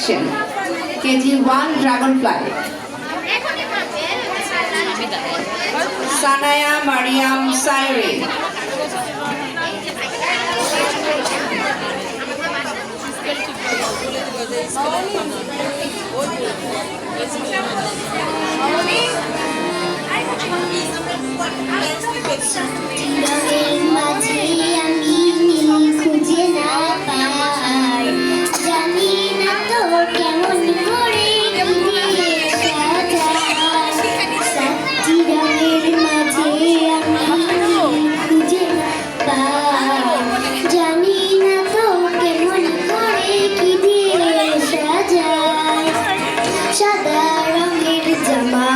আসছেন KG1 Dragonfly, Sanaya Mariam সাইরে, সাদা রঙের জামা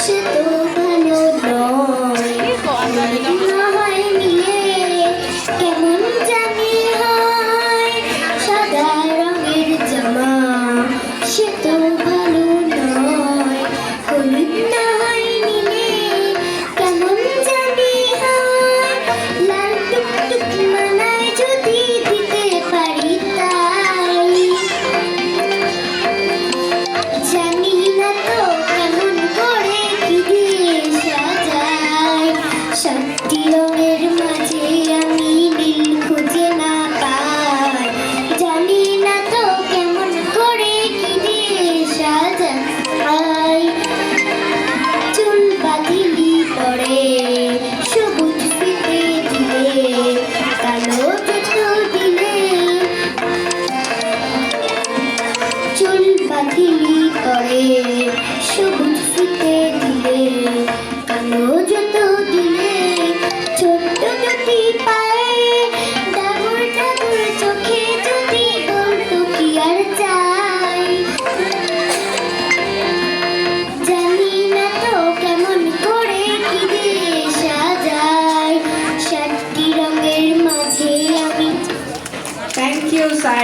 সে তো ভালো নয় নিয়ে কেমন জানি হয়। সাদা রঙের জামা সে তো ভালো নয়, হলুদ না হয় নিলে কেমন জানি হয়। লাল টুকটুক মানায় যদি দিতে পারি তাই, জানি না তো কেমন করে কি দিয়ে সাজাই। সাতটি রঙের মাঝে আমি নীল খুঁজে না পাই, জানি না তো কেমন করে কি দিয়ে সাজাই। চুল বাঁধিলি পরে সবুজ ফিতে দিলে, কালো জুতো দিলে, চুল বাঁধিলি পরে সবুজ ফিতে দিলে, কালো জুতো দিলে, ছোট্ট যদি পায়ে ডাবর ডাবর চোখে যদি বলতো কি আর চাই। জানি না তো কেমন করে কি দিয়ে সাজাই। সাতটি রঙের মাঝে আমি থ্যাংক ইউ স্যার।